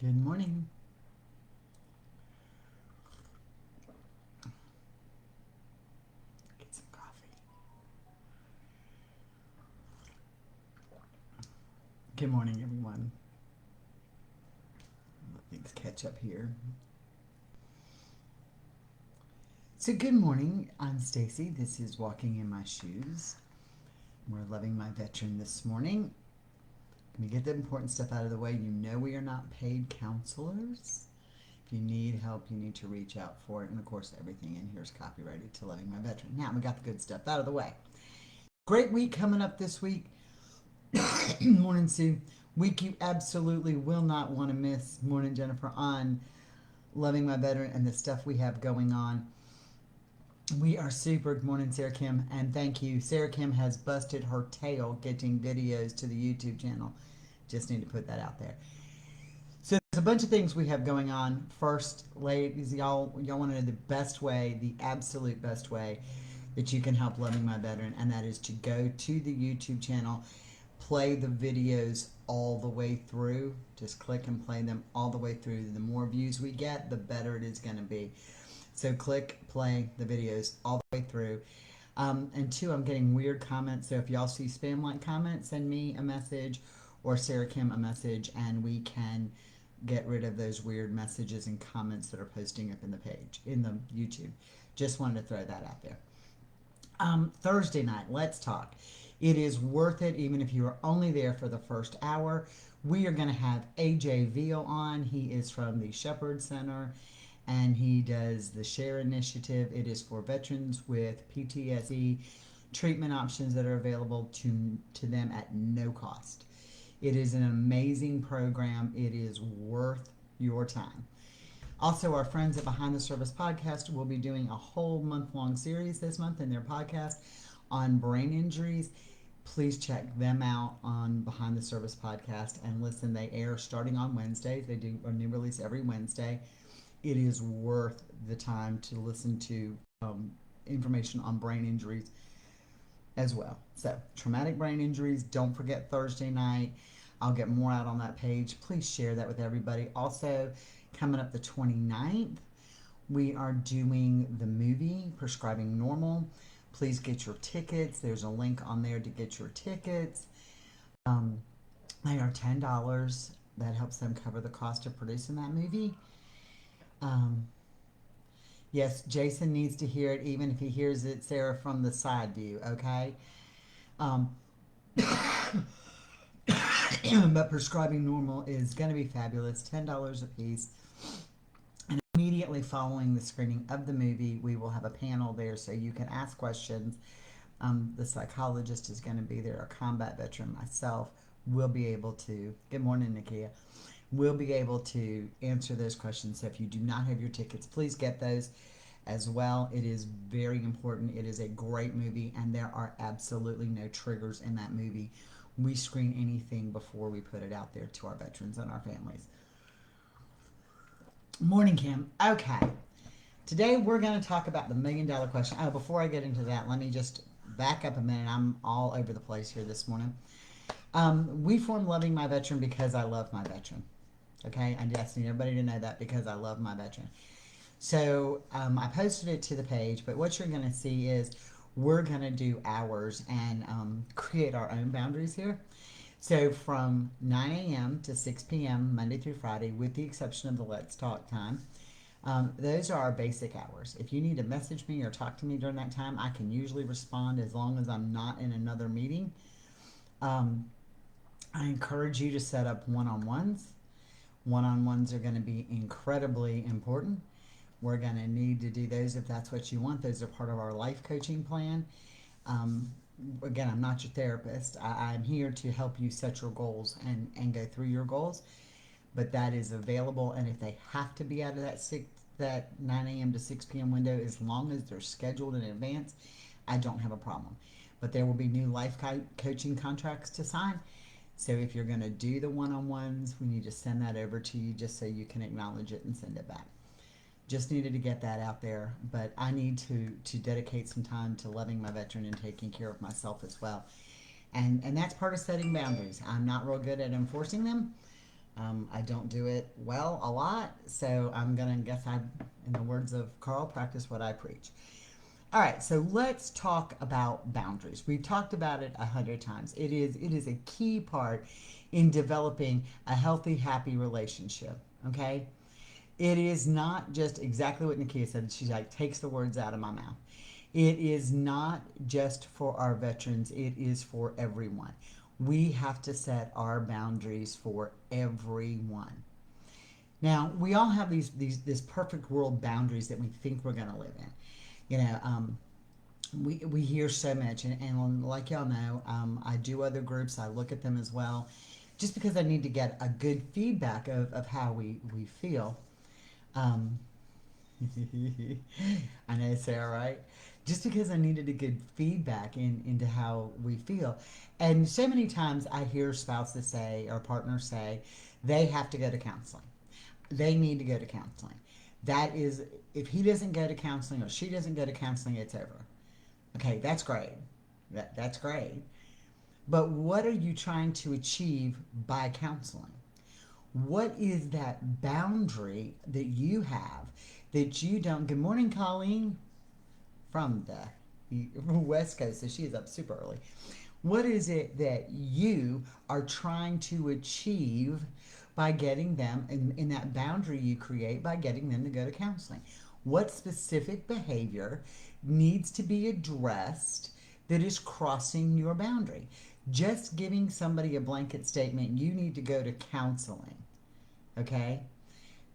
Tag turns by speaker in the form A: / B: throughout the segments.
A: Good morning. Get some coffee. Good morning, everyone. Let things catch up here. So, good morning. I'm Stacy. This is Walking in My Shoes. We're loving my veteran this morning. Let me get the important stuff out of the way. You know, we are not paid counselors. If you need help, you need to reach out for it. And of course, everything in here is copyrighted to Loving My Veteran. Now, we got the good stuff out of the way. Great week coming up this week. Morning, Sue. Week you absolutely will not want to miss. Morning, Jennifer, on Loving My Veteran and the stuff we have going on. We are super. Good morning, Sarah Kim, and thank you. Sarah Kim has busted her tail getting videos to the YouTube channel. Just need to put that out there. So there's a bunch of things we have going on. First, ladies, y'all want to know the best way, the absolute best way that you can help Loving My Veteran, and that is to go to the YouTube channel, play the videos all the way through. Just click and play them all the way through. The more views we get, the better it is going to be. So click, play the videos all the way through. And two, I'm getting weird comments. So if y'all see spam-like comments, send me a message or Sarah Kim a message, and we can get rid of those weird messages and comments that are posting up in the page, in the YouTube. Just wanted to throw that out there. Thursday night, let's talk. It is worth it, even if you are only there for the first hour. We are going to have AJ Veal on. He is from the Shepherd Center, and he does the Share Initiative. It is for veterans with PTSD, treatment options that are available to them at no cost. It is an amazing program. It is worth your time. Also, our friends at Behind the Service Podcast will be doing a whole month-long series this month in their podcast on brain injuries. Please check them out on Behind the Service Podcast and listen. They air starting on Wednesdays. They do a new release every Wednesday. It is worth the time to listen to information on brain injuries as well. So, traumatic brain injuries, don't forget Thursday night. I'll get more out on that page. Please share that with everybody. Also, coming up the 29th, we are doing the movie Prescribing Normal. Please get your tickets. There's a link on there to get your tickets. They are $10. That helps them cover the cost of producing that movie. Yes, Jason needs to hear it, even if he hears it, Sarah, from the side view, okay? Um, but Prescribing Normal is going to be fabulous, $10 a piece. And immediately following the screening of the movie, we will have a panel there so you can ask questions. The psychologist is going to be there, a combat veteran myself. Will be able to, good morning, Nakia. We'll be able to answer those questions. So if you do not have your tickets, please get those as well. It is very important. It is a great movie, and there are absolutely no triggers in that movie. We screen anything before we put it out there to our veterans and our families. Morning, Kim. Okay. Today we're going to talk about the $1,000,000 question. Oh, before I get into that, let me just back up a minute. I'm all over the place here this morning. We formed Loving My Veteran because I love my veteran. Okay, I just need everybody to know that because I love my veteran. So I posted it to the page, but what you're going to see is we're going to do hours and create our own boundaries here. So from 9 a.m. to 6 p.m. Monday through Friday, with the exception of the Let's Talk time, those are our basic hours. If you need to message me or talk to me during that time, I can usually respond as long as I'm not in another meeting. I encourage you to set up one-on-ones. One-on-ones are going to be incredibly important. We're going to need to do those if that's what you want. Those are part of our life coaching plan. Again, I'm not your therapist. I'm here to help you set your goals and go through your goals. But that is available, and if they have to be out of that 9 a.m. to 6 p.m. window, as long as they're scheduled in advance, I don't have a problem. But there will be new life coaching contracts to sign. So if you're going to do the one-on-ones, we need to send that over to you just so you can acknowledge it and send it back. Just needed to get that out there, but I need to dedicate some time to loving my veteran and taking care of myself as well. And that's part of setting boundaries. I'm not real good at enforcing them, I don't do it well a lot, so I'm gonna guess in the words of Carl, practice what I preach. All right, so let's talk about boundaries. We've talked about it 100 times. It is a key part in developing a healthy, happy relationship. Okay, it is not just exactly what Nakia said. She like takes the words out of my mouth. It is not just for our veterans. It is for everyone. We have to set our boundaries for everyone. Now, we all have these this perfect world boundaries that we think we're going to live in. You know, we hear so much, and like y'all know, I do other groups. I look at them as well, just because I need to get a good feedback of how we feel. Um, I know, Sarah, right? Just because I needed a good feedback into how we feel. And so many times I hear spouses say or partners say they have to go to counseling. They need to go to counseling. That is, if he doesn't go to counseling or she doesn't go to counseling, it's over. Okay, that's great. That's great. But what are you trying to achieve by counseling? What is that boundary that you have that you don't? Good morning, Colleen, from the West Coast, so she is up super early. What is it that you are trying to achieve by getting them in that boundary you create by getting them to go to counseling? What specific behavior needs to be addressed that is crossing your boundary? Just giving somebody a blanket statement, you need to go to counseling, okay?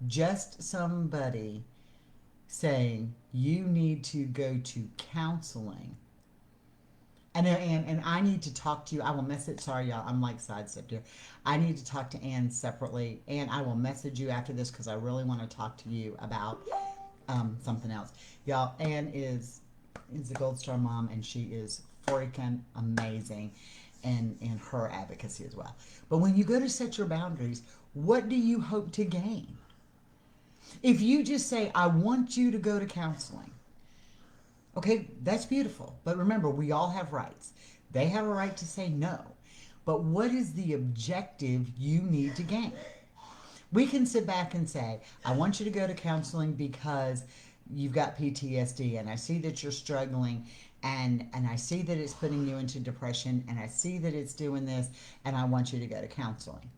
A: Just somebody saying you need to go to counseling. I know, and I need to talk to you. I will message. Sorry, y'all. I'm like sidestepped here. I need to talk to Ann separately, and I will message you after this because I really want to talk to you about something else. Y'all, Ann is a Gold Star mom, and she is freaking amazing, and in her advocacy as well. But when you go to set your boundaries, what do you hope to gain? If you just say, I want you to go to counseling, okay, that's beautiful. But remember, we all have rights. They have a right to say no. But what is the objective you need to gain? We can sit back and say, I want you to go to counseling because you've got PTSD and I see that you're struggling and I see that it's putting you into depression and I see that it's doing this and I want you to go to counseling.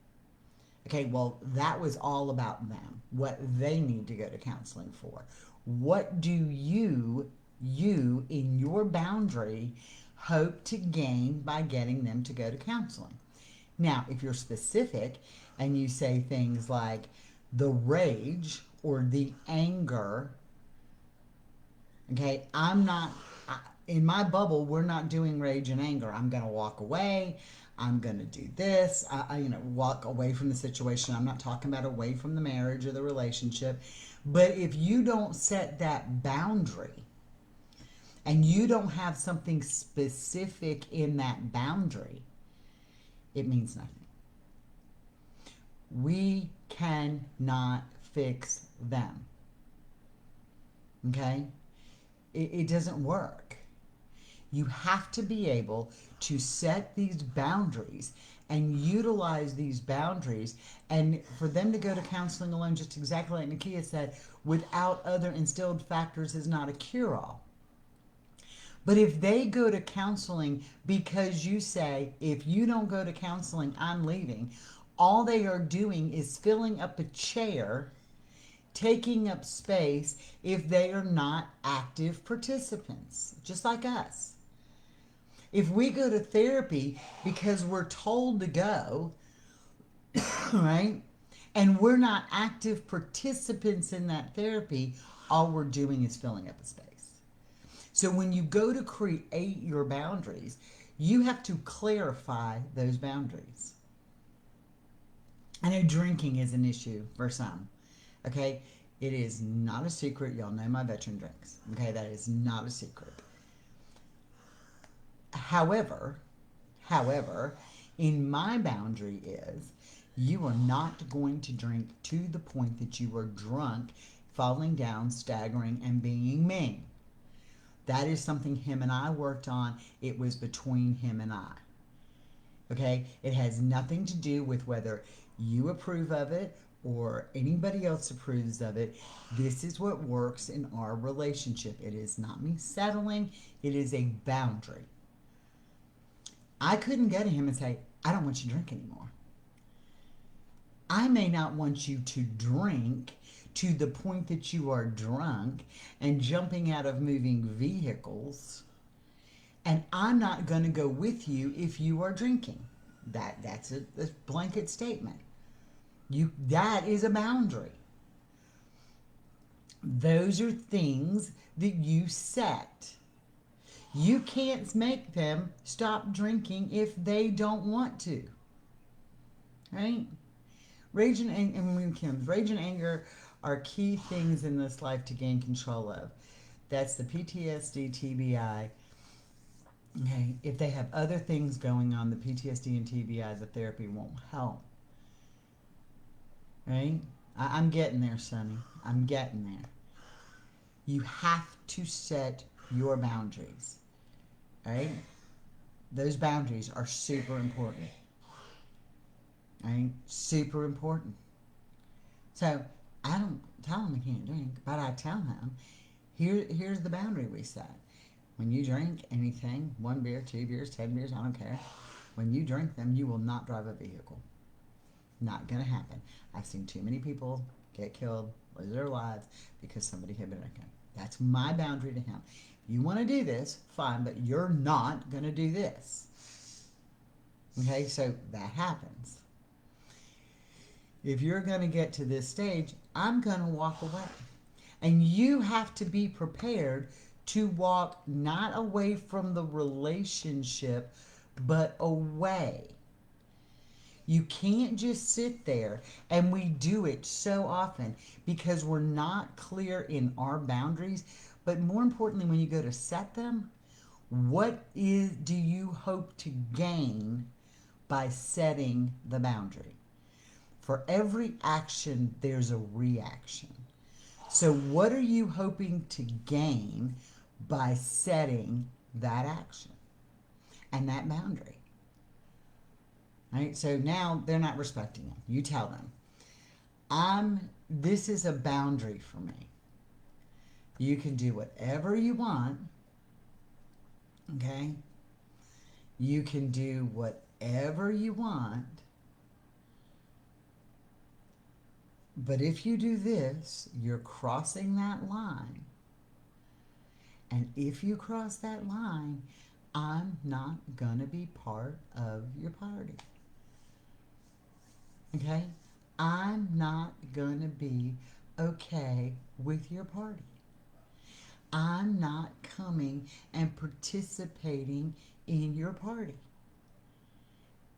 A: Okay, well, that was all about them, what they need to go to counseling for. What do you in your boundary hope to gain by getting them to go to counseling? Now, if you're specific and you say things like the rage or the anger, okay, in my bubble, we're not doing rage and anger. I'm going to walk away. I'm going to do this. Walk away from the situation. I'm not talking about away from the marriage or the relationship. But if you don't set that boundary and you don't have something specific in that boundary, it means nothing. We cannot fix them. Okay? It doesn't work. You have to be able to set these boundaries and utilize these boundaries, and for them to go to counseling alone, just exactly like Nakia said, without other instilled factors is not a cure-all. But if they go to counseling because you say, if you don't go to counseling, I'm leaving, all they are doing is filling up a chair, taking up space if they are not active participants, just like us. If we go to therapy because we're told to go, right, and we're not active participants in that therapy, all we're doing is filling up a space. So when you go to create your boundaries, you have to clarify those boundaries. I know drinking is an issue for some, okay? It is not a secret. Y'all know my veteran drinks, okay? That is not a secret. However, in my boundary is you are not going to drink to the point that you are drunk, falling down, staggering, and being mean. That is something him and I worked on. It was between him and I. Okay? It has nothing to do with whether you approve of it or anybody else approves of it. This is what works in our relationship. It is not me settling, it is a boundary. I couldn't go to him and say, I don't want you to drink anymore. I may not want you to drink to the point that you are drunk and jumping out of moving vehicles, and I'm not going to go with you if you are drinking. That's a blanket statement. That is a boundary. Those are things that you set. You can't make them stop drinking if they don't want to. Right? Rage and anger are key things in this life to gain control of. That's the PTSD, TBI. Okay, if they have other things going on, the PTSD and TBI, the therapy won't help. Right? I'm getting there, Sonny. I'm getting there. You have to set your boundaries. Right? Those boundaries are super important. Right? Super important. So I don't tell him he can't drink, but I tell him, here's the boundary we set. When you drink anything, 1 beer, 2 beers, 10 beers, I don't care. When you drink them, you will not drive a vehicle. Not going to happen. I've seen too many people get killed, lose their lives because somebody had been drinking. That's my boundary to him. If you want to do this, fine, but you're not going to do this. Okay, so that happens. If you're going to get to this stage, I'm going to walk away. And you have to be prepared to walk not away from the relationship, but away. You can't just sit there, and we do it so often because we're not clear in our boundaries. But more importantly, when you go to set them, what do you hope to gain by setting the boundary? For every action, there's a reaction. So what are you hoping to gain by setting that action and that boundary? Right? So now they're not respecting it. You tell them, this is a boundary for me. You can do whatever you want. Okay? You can do whatever you want. But if you do this, you're crossing that line. And if you cross that line, I'm not going to be part of your party. Okay? I'm not going to be okay with your party. I'm not coming and participating in your party.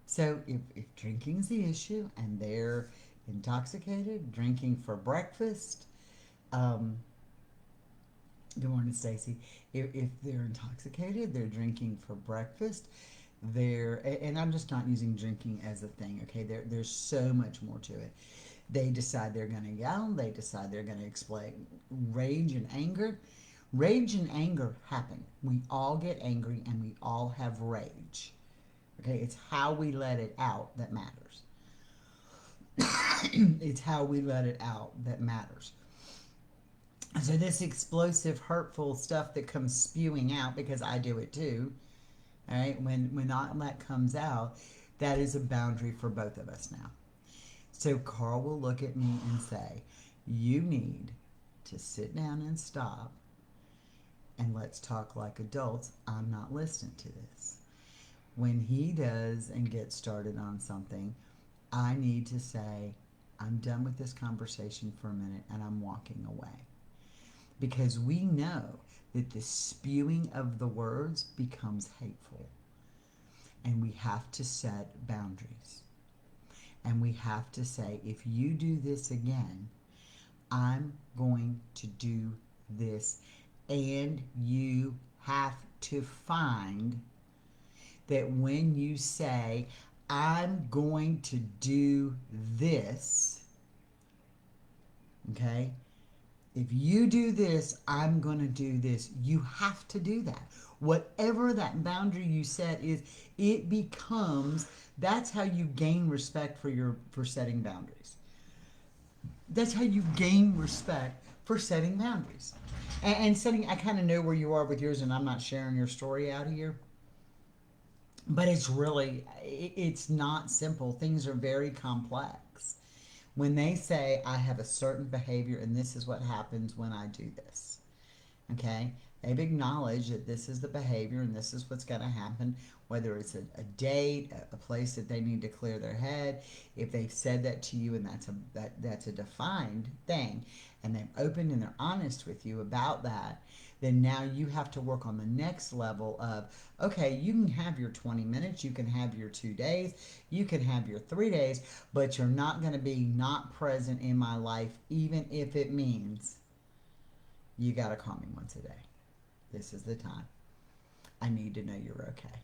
A: So if drinking's the issue and they're intoxicated, drinking for breakfast, good morning, Stacy. If they're intoxicated, they're drinking for breakfast, and I'm just not using drinking as a thing, okay? There's so much more to it. They decide they're going to yell. They decide they're going to explain rage and anger. Rage and anger happen. We all get angry and we all have rage. Okay, it's how we let it out that matters. It's how we let it out that matters. So this explosive, hurtful stuff that comes spewing out, because I do it too, all right, when all that comes out, that is a boundary for both of us now. So Carl will look at me and say, you need to sit down and stop, and let's talk like adults. I'm not listening to this. When he does and gets started on something, I need to say, I'm done with this conversation for a minute and I'm walking away. Because we know that the spewing of the words becomes hateful. And we have to set boundaries. And we have to say, if you do this again, I'm going to do this. And you have to find that when you say, I'm going to do this, okay? If you do this, I'm going to do this. You have to do that. whatever that boundary you set is, it becomes, that's how you gain respect for setting boundaries. That's how you gain respect for setting boundaries. And setting, I kind of know where you are with yours, and I'm not sharing your story out here. But it's not simple. Things are very complex. When they say, I have a certain behavior and this is what happens when I do this, okay? They've acknowledged that this is the behavior and this is what's going to happen, whether it's a date, a place that they need to clear their head. If they've said that to you and that's a defined thing, and they've opened and they're honest with you about that, then now you have to work on the next level of, okay, you can have your 20 minutes, you can have your 2 days, you can have your 3 days, but you're not going to be not present in my life, even if it means you got to call me once a day. This is the time. I need to know you're okay.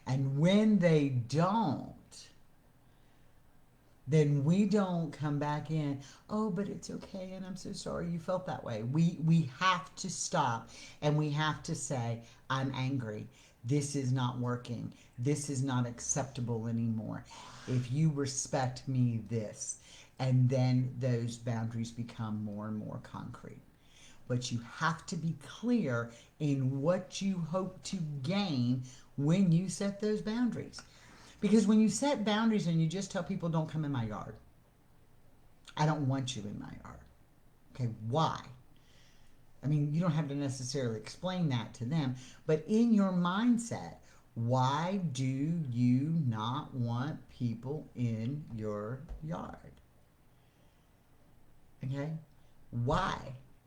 A: And when they don't, then we don't come back in, oh, but it's okay, and I'm so sorry you felt that way. We have to stop, and we have to say, I'm angry. This is not working. This is not acceptable anymore. If you respect me, this. And then those boundaries become more and more concrete. But you have to be clear in what you hope to gain when you set those boundaries. Because when you set boundaries and you just tell people, don't come in my yard, I don't want you in my yard. Okay, why? I mean, you don't have to necessarily explain that to them, but in your mindset, why do you not want people in your yard? Okay, why?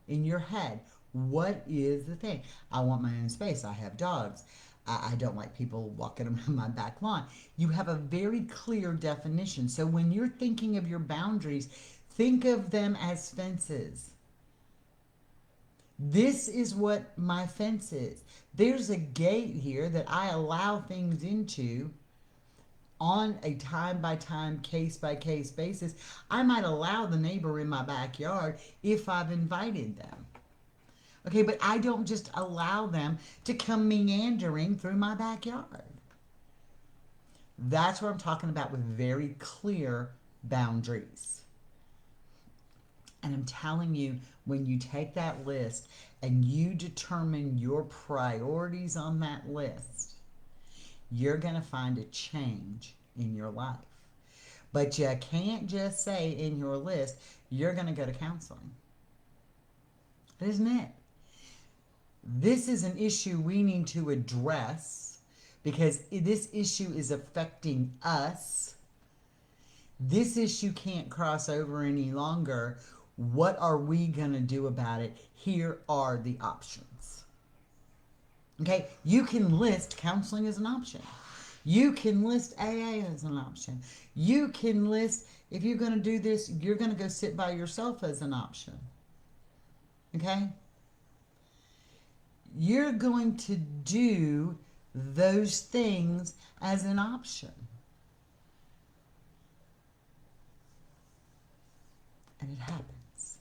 A: In your head, what is the thing? I want my own space. I have dogs. I don't like people walking around my back lawn. You have a very clear definition. So when you're thinking of your boundaries, think of them as fences. This is what my fence is. There's a gate here that I allow things into on a time-by-time, case-by-case basis. I might allow the neighbor in my backyard if I've invited them. Okay, but I don't just allow them to come meandering through my backyard. That's what I'm talking about with very clear boundaries. And I'm telling you, when you take that list and you determine your priorities on that list, you're going to find a change in your life. But you can't just say in your list, you're going to go to counseling. Isn't it? This is an issue we need to address because this issue is affecting us. This issue can't cross over any longer. What are we going to do about it? Here are the options. Okay, you can list counseling as an option. You can list AA as an option. You can list, if you're going to do this, you're going to go sit by yourself as an option. Okay? You're going to do those things as an option. And it happens.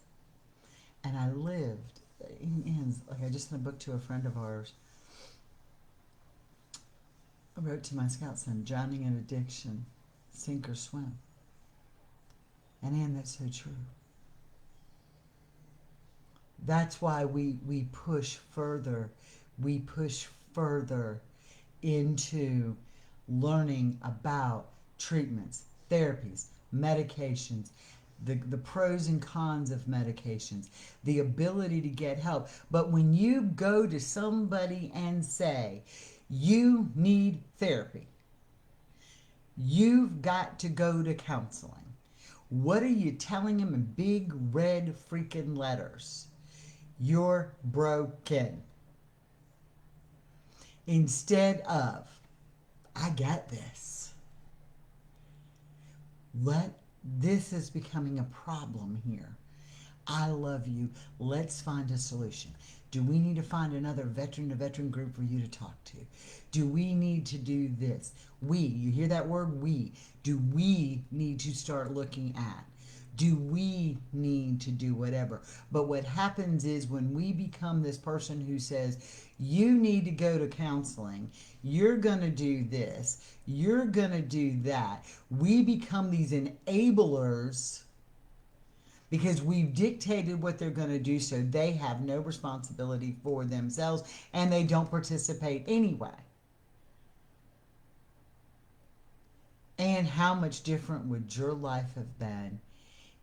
A: And I lived, like I just sent a book to a friend of ours. I wrote to my scout son, drowning in addiction, sink or swim. And Ann, that's so true. That's why we push further. We push further into learning about treatments, therapies, medications, the pros and cons of medications, the ability to get help. But when you go to somebody and say, you need therapy, you've got to go to counseling, what are you telling them in big red freaking letters? You're broken. Instead of, I get this. This is becoming a problem here. I love you. Let's find a solution. Do we need to find another veteran-to-veteran group for you to talk to? Do we need to do this? You hear that word, we. Do we need to start looking at? do we need to do whatever? But what happens is when we become this person who says, you need to go to counseling, you're going to do this, you're going to do that, we become these enablers because we've dictated what they're going to do, so they have no responsibility for themselves and they don't participate anyway. And how much different would your life have been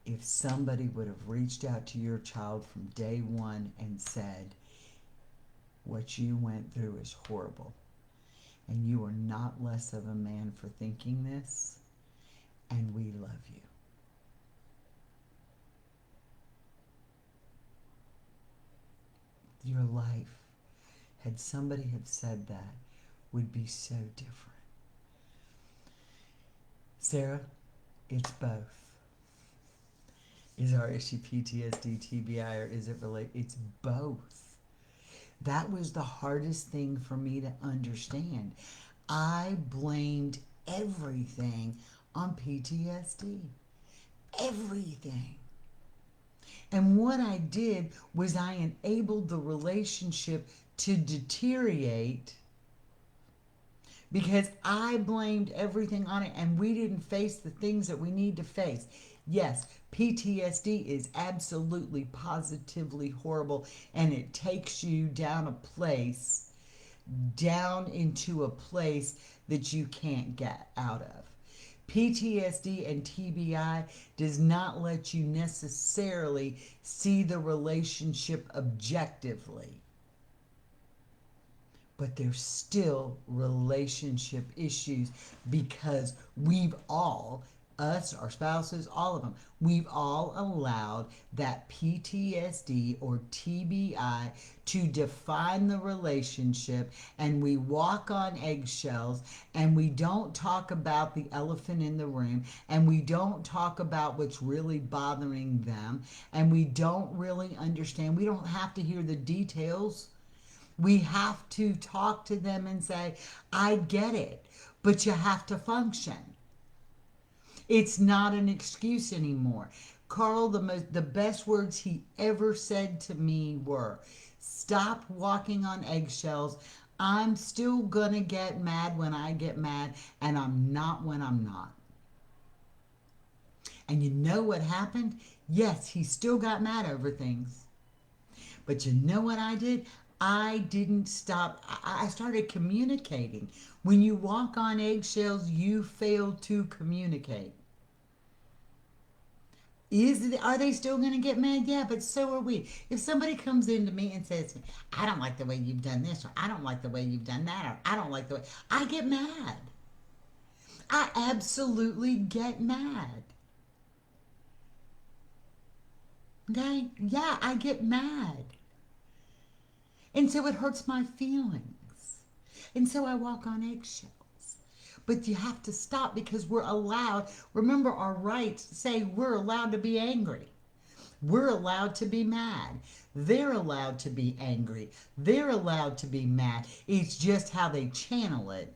A: if somebody would have reached out to your child from day one and said, what you went through is horrible, and you are not less of a man for thinking this, and we love you. Your life, had somebody have said that, would be so different. Sarah, it's both. Is our issue PTSD, TBI, or is it related? It's both. That was the hardest thing for me to understand. I blamed everything on PTSD. Everything. And what I did was I enabled the relationship to deteriorate because I blamed everything on it and we didn't face the things that we need to face. Yes, PTSD is absolutely positively horrible, and it takes you down into a place that you can't get out of. PTSD and TBI does not let you necessarily see the relationship objectively. But there's still relationship issues because we've all, us, our spouses, all of them, we've all allowed that PTSD or TBI to define the relationship, and we walk on eggshells, and we don't talk about the elephant in the room, and we don't talk about what's really bothering them, and we don't really understand. We don't have to hear the details. We have to talk to them and say, I get it, but you have to function. It's not an excuse anymore. Carl, the best words he ever said to me were, stop walking on eggshells. I'm still gonna get mad when I get mad, and I'm not when I'm not. And you know what happened? Yes, he still got mad over things. But you know what I did? I didn't stop. I started communicating. When you walk on eggshells, you fail to communicate. Are they still going to get mad? Yeah, but so are we. If somebody comes into me and says, I don't like the way you've done this, or I don't like the way you've done that, or I don't like the way, I get mad. I absolutely get mad. Okay? Yeah, I get mad. And so it hurts my feelings. And so I walk on eggshells. But you have to stop because we're allowed, remember our rights say we're allowed to be angry. We're allowed to be mad. They're allowed to be angry. They're allowed to be mad. It's just how they channel it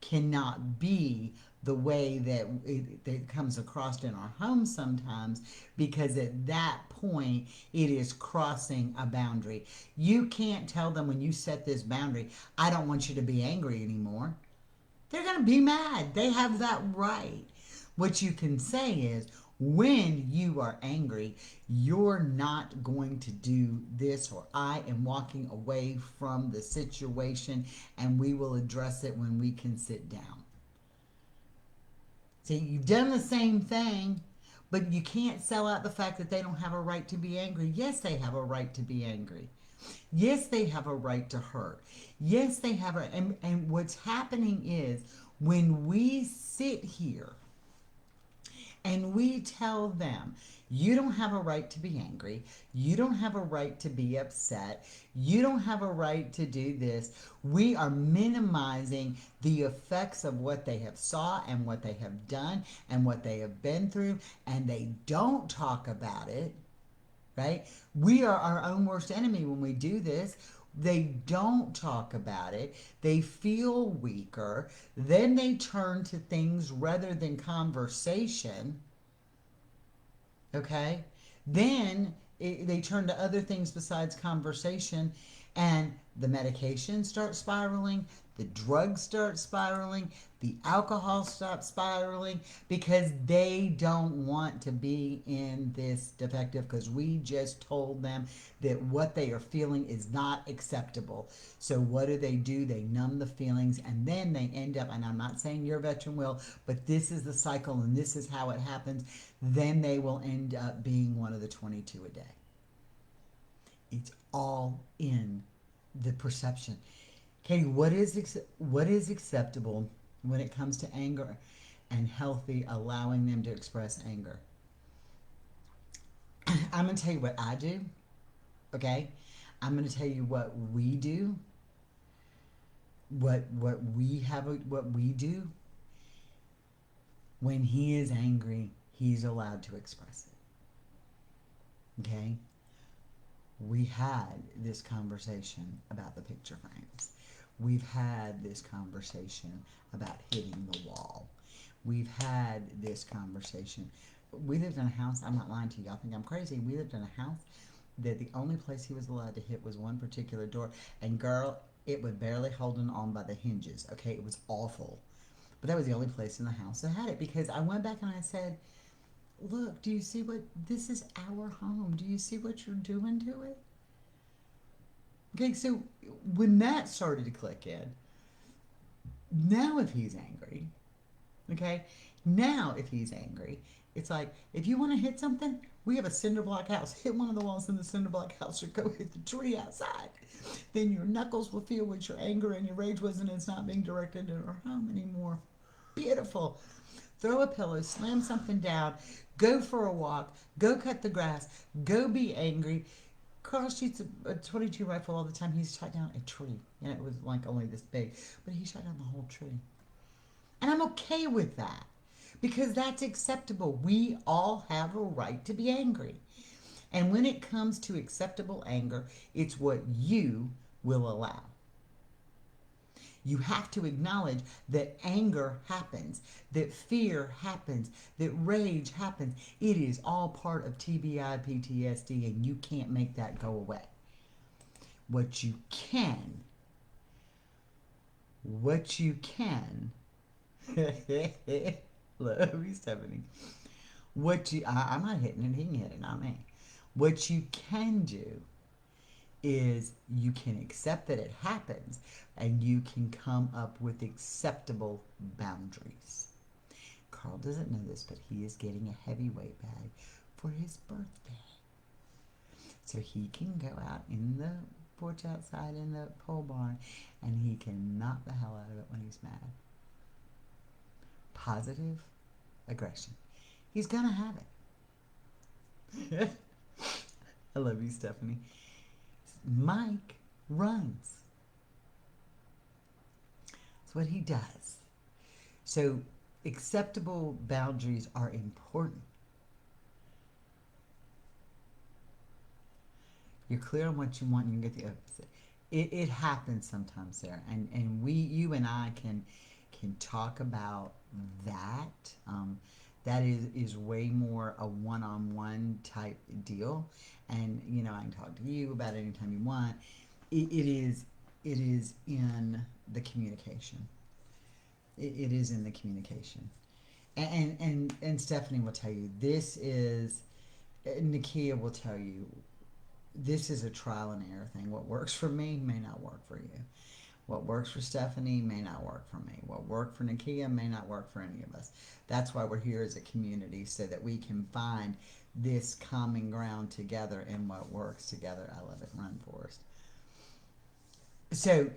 A: cannot be the way that it comes across in our home sometimes, because at that point it is crossing a boundary. You can't tell them when you set this boundary, I don't want you to be angry anymore. They're going to be mad. They have that right. What you can say is, when you are angry, you're not going to do this, or I am walking away from the situation, and we will address it when we can sit down. See, you've done the same thing, but you can't sell out the fact that they don't have a right to be angry. Yes, they have a right to be angry. Yes, they have a right to hurt. Yes, they have a, and what's happening is when we sit here and we tell them, you don't have a right to be angry. You don't have a right to be upset. You don't have a right to do this. We are minimizing the effects of what they have saw and what they have done and what they have been through, and they don't talk about it, right? We are our own worst enemy when we do this. They don't talk about it. They feel weaker. Then they turn to things rather than conversation. Okay? Then they turn to other things besides conversation, and the medication starts spiraling, the drugs start spiraling, the alcohol starts spiraling because they don't want to be in this defective because we just told them that what they are feeling is not acceptable. So what do? They numb the feelings, and then they end up, and I'm not saying your veteran will, but this is the cycle and this is how it happens. Then they will end up being one of the 22 a day. It's all in the perception. Katie, what is acceptable when it comes to anger and healthy allowing them to express anger? I'm going to tell you what I do, okay? I'm going to tell you what we do, what we do. When he is angry, he's allowed to express it. Okay? We had this conversation about the picture frames. We've had this conversation about hitting the wall. We've had this conversation. We lived in a house, I'm not lying to you, y'all think I'm crazy. We lived in a house that the only place he was allowed to hit was one particular door. And girl, it was barely holding on by the hinges. Okay, it was awful. But that was the only place in the house that had it because I went back and I said, look, do you see what, this is our home. Do you see what you're doing to it? Okay, so when that started to click in, now if he's angry, okay, now if he's angry, it's like, if you want to hit something, we have a cinder block house. Hit one of the walls in the cinder block house or go hit the tree outside. Then your knuckles will feel what your anger and your rage was, and it's not being directed at our home anymore. Beautiful. Throw a pillow, slam something down, go for a walk, go cut the grass, go be angry. Carl shoots a 22 rifle all the time. He's shot down a tree. And it was like only this big. But he shot down the whole tree. And I'm okay with that. Because that's acceptable. We all have a right to be angry. And when it comes to acceptable anger, it's what you will allow. You have to acknowledge that anger happens, that fear happens, that rage happens. It is all part of TBI, PTSD, and you can't make that go away. What you can, love you, Stephanie. I'm not hitting it, he can hit it, not me. What you can do is you can accept that it happens and you can come up with acceptable boundaries. Carl doesn't know this, but he is getting a heavyweight bag for his birthday. So he can go out in the porch outside in the pole barn and he can knock the hell out of it when he's mad. Positive aggression. He's gonna have it. I love you, Stephanie. Mike runs. That's what he does. So acceptable boundaries are important. You're clear on what you want and you get the opposite. It happens sometimes, Sarah. And you and I can talk about that. That is way more a one-on-one type deal. And, I can talk to you about it anytime you want. It is in the communication. It is in the communication. And Stephanie will tell you, Nakia will tell you, this is a trial and error thing. What works for me may not work for you. What works for Stephanie may not work for me. What worked for Nakia may not work for any of us. That's why we're here as a community, so that we can find this common ground together and what works together. I love it. Run, Forrest. So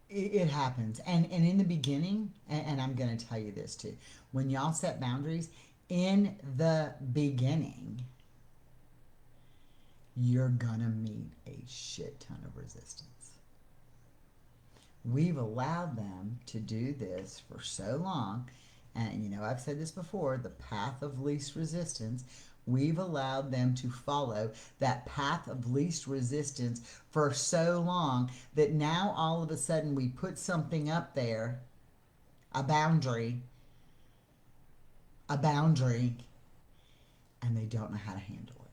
A: it happens. And in the beginning, and I'm going to tell you this too, when y'all set boundaries, in the beginning, you're going to meet a shit ton of resistance. We've allowed them to do this for so long, and I've said this before, the path of least resistance. We've allowed them to follow that path of least resistance for so long that now all of a sudden we put something up there, a boundary, and they don't know how to handle it.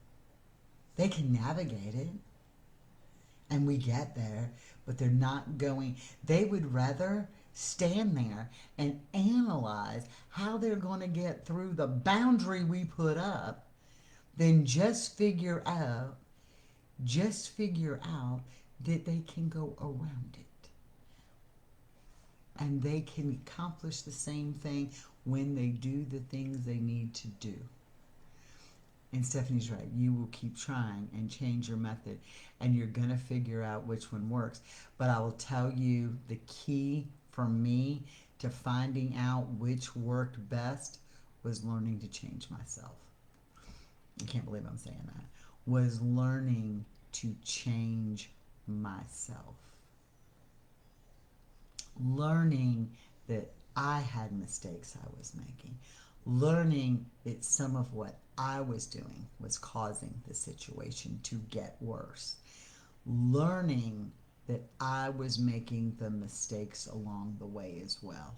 A: They can navigate it, and we get there, but they're not going. They would rather stand there and analyze how they're going to get through the boundary we put up than just figure out that they can go around it. And they can accomplish the same thing when they do the things they need to do. And Stephanie's right. You will keep trying and change your method, and you're going to figure out which one works. But I will tell you, the key for me to finding out which worked best was learning to change myself. I can't believe I'm saying that. Was learning to change myself. Learning that I had mistakes I was making. Learning that some of what I was doing was causing the situation to get worse. Learning that I was making the mistakes along the way as well.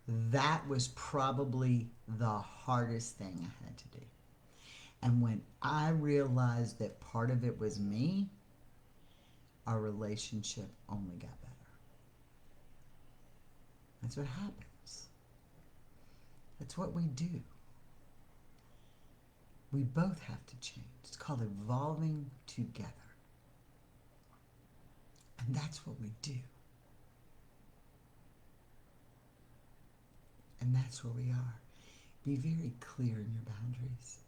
A: That was probably the hardest thing I had to do. And when I realized that part of it was me, our relationship only got better. That's what happens. That's what we do. We both have to change. It's called evolving together. And that's what we do. And that's where we are. Be very clear in your boundaries.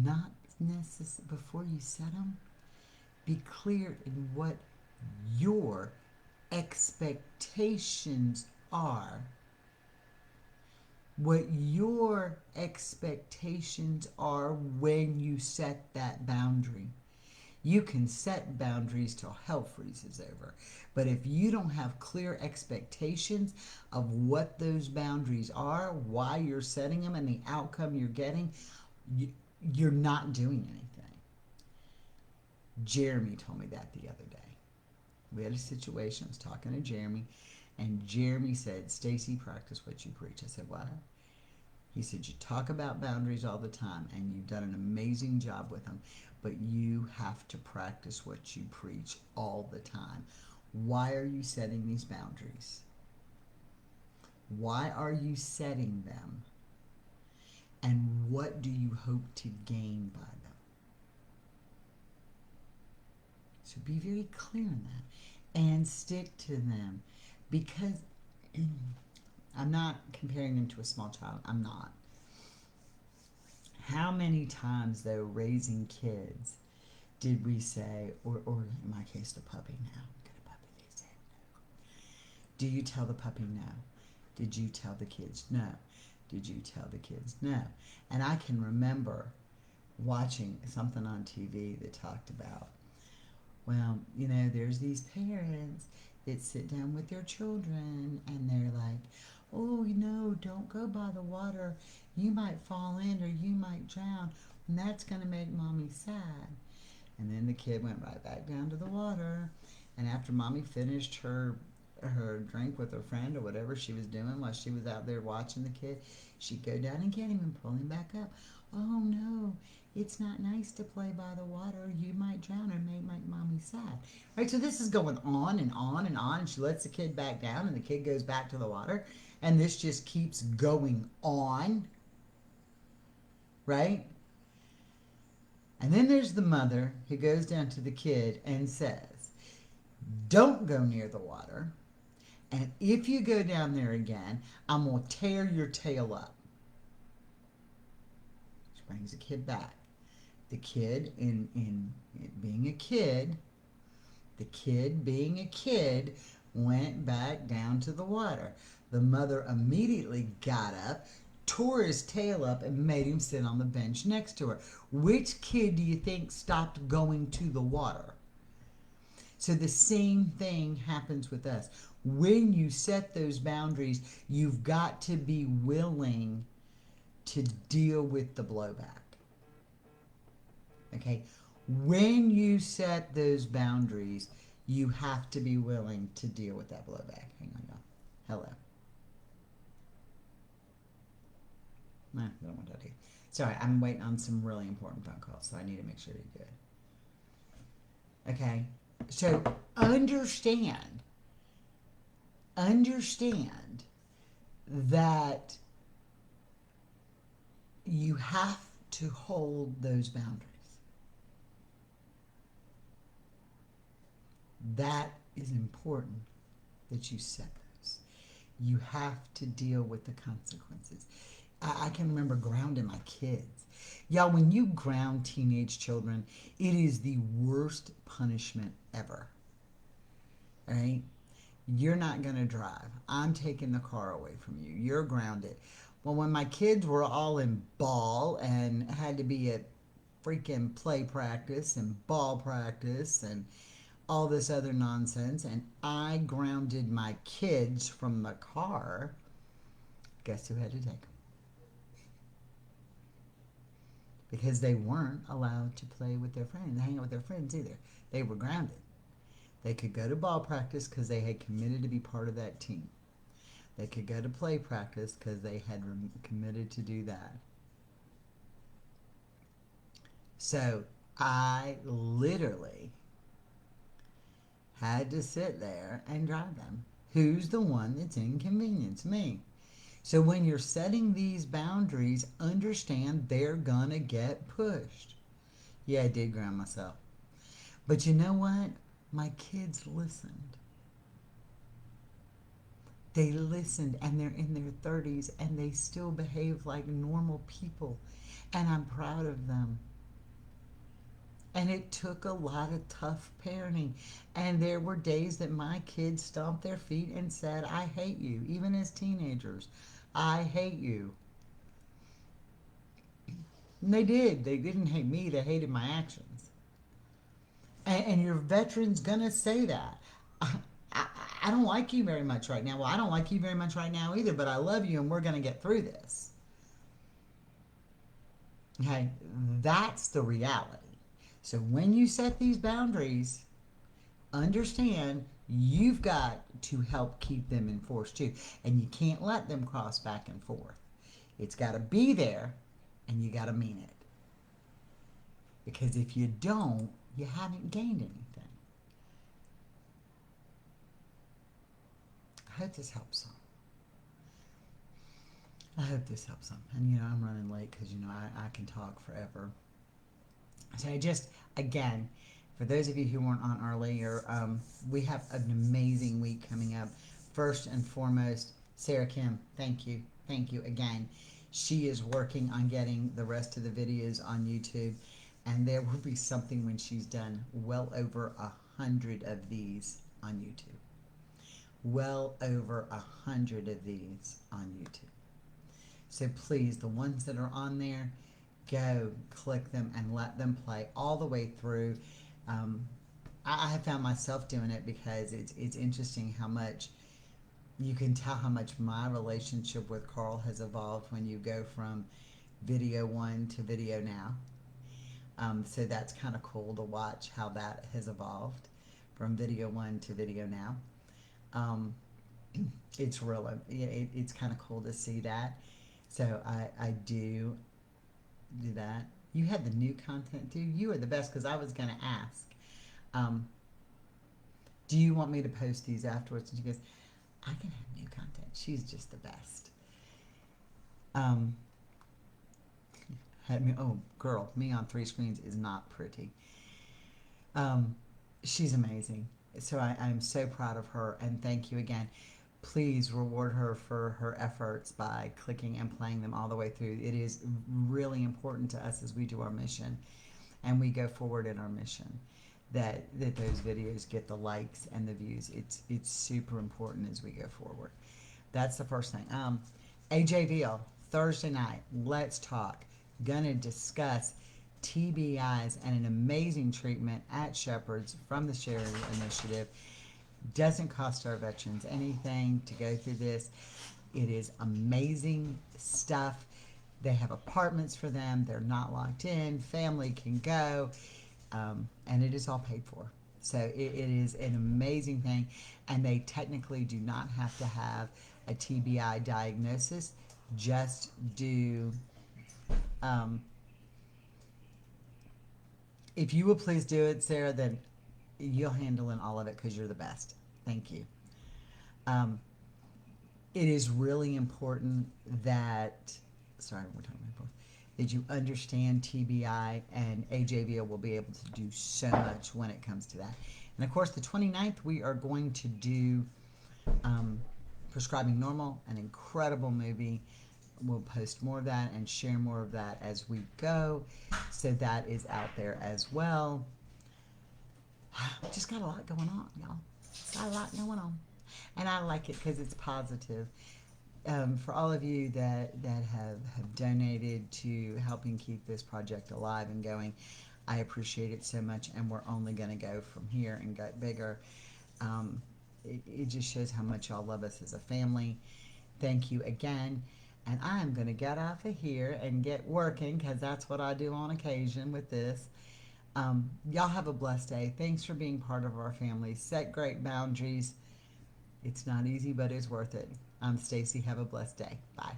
A: Not necessarily before you set them. Be clear in what your expectations are. What your expectations are when you set that boundary. You can set boundaries till hell freezes over. But if you don't have clear expectations of what those boundaries are, why you're setting them, and the outcome you're getting, you're not doing anything. Jeremy told me that the other day. We had a situation. I was talking to Jeremy, and Jeremy said, "Stacy, practice what you preach." I said, "What?" He said, "You talk about boundaries all the time, and you've done an amazing job with them, but you have to practice what you preach all the time. Why are you setting these boundaries? Why are you setting them? And what do you hope to gain by them?" So be very clear on that and stick to them, because I'm not comparing them to a small child. I'm not. How many times, though, raising kids did we say, or in my case, the puppy now. Get a puppy, they said no. Do you tell the puppy no? Did you tell the kids no? Did you tell the kids no? And I can remember watching something on TV that talked about, well, you know, there's these parents that sit down with their children and they're like, "Oh, you know, don't go by the water. You might fall in or you might drown, and that's going to make mommy sad." And then the kid went right back down to the water, and after mommy finished her drink with her friend or whatever she was doing while she was out there watching the kid, she'd go down and get him and pull him back up. "Oh no, it's not nice to play by the water. You might drown and may make mommy sad." Right? So this is going on and on and on. And she lets the kid back down, and the kid goes back to the water. And this just keeps going on. Right? And then there's the mother who goes down to the kid and says, "Don't go near the water. And if you go down there again, I'm going to tear your tail up." She brings the kid back. The kid, in being a kid, went back down to the water. The mother immediately got up, tore his tail up, and made him sit on the bench next to her. Which kid do you think stopped going to the water? So the same thing happens with us. When you set those boundaries, you've got to be willing to deal with the blowback. Okay? When you set those boundaries, you have to be willing to deal with that blowback. Hang on, y'all. Hello. Nah, I don't want that either. Sorry, I'm waiting on some really important phone calls, so I need to make sure you're good. Okay, so understand that you have to hold those boundaries. That is important that you set those. You have to deal with the consequences. I can remember grounding my kids. Y'all, when you ground teenage children, it is the worst punishment ever. All right? You're not going to drive. I'm taking the car away from you. You're grounded. Well, when my kids were all in ball and had to be at freaking play practice and ball practice and all this other nonsense, and I grounded my kids from the car, guess who had to take them? Because they weren't allowed to play with their friends, hang out with their friends either. They were grounded. They could go to ball practice because they had committed to be part of that team. They could go to play practice because they had committed to do that. So I literally had to sit there and drive them. Who's the one that's inconvenienced? Me. So when you're setting these boundaries, understand they're gonna get pushed. Yeah, I did ground myself. But you know what? My kids listened. They listened, and they're in their 30s and they still behave like normal people. And I'm proud of them. And it took a lot of tough parenting. And there were days that my kids stomped their feet and said, I hate you, even as teenagers. I hate you. And they did. They didn't hate me, they hated my actions. And your veteran's gonna say that. I don't like you very much right now. Well, I don't like you very much right now either, but I love you and we're gonna get through this. Okay, that's the reality. So when you set these boundaries, understand you've got to help keep them enforced too. And you can't let them cross back and forth. It's got to be there and you got to mean it. Because if you don't, you haven't gained anything. I hope this helps some. I hope this helps some. And I'm running late because I can talk forever. So again, for those of you who weren't on earlier, we have an amazing week coming up. First and foremost, Sarah Kim, thank you. Thank you again. She is working on getting the rest of the videos on YouTube, and there will be something when she's done. Well over 100 of these on YouTube. Well over 100 of these on YouTube. So please, the ones that are on there, go click them and let them play all the way through. I have found myself doing it because it's interesting how much you can tell how much my relationship with Carl has evolved when you go from video 1 to video now. So that's kind of cool to watch how that has evolved from video 1 to video now. It's really, it's kind of cool to see that. So I do that. You had the new content too. You are the best because I was going to ask. Do you want me to post these afterwards? And she goes, I can have new content. She's just the best. Girl, me on 3 screens is not pretty. She's amazing. So I'm so proud of her, and thank you again. Please reward her for her efforts by clicking and playing them all the way through. It is really important to us as we do our mission and we go forward in our mission that those videos get the likes and the views. It's super important as we go forward. That's the first thing. AJVL, Thursday night, let's talk. Gonna discuss TBIs and an amazing treatment at Shepherd's from the Charity Initiative. Doesn't cost our veterans anything to go through this. It is amazing stuff. They have apartments for them. They're not locked in. Family can go. And it is all paid for. So it is an amazing thing. And they technically do not have to have a TBI diagnosis. just do, um, if you will please do it, Sarah, then you'll handle in all of it because you're the best. Thank you. Um, it is really important that, sorry, we're talking about that you understand TBI, and AJVO will be able to do so much when it comes to that. And of course, the 29th, we are going to do um, Prescribing Normal, an incredible movie. We'll post more of that and share more of that as we go. So that is out there as well. We just got a lot going on, y'all. Got a lot going on. And I like it because it's positive. For all of you that have donated to helping keep this project alive and going, I appreciate it so much, and we're only going to go from here and get bigger. It just shows how much y'all love us as a family. Thank you again. And I'm going to get off of here and get working because that's what I do on occasion with this. Y'all have a blessed day. Thanks for being part of our family. Set great boundaries. It's not easy, but it's worth it. I'm Stacy. Have a blessed day. Bye.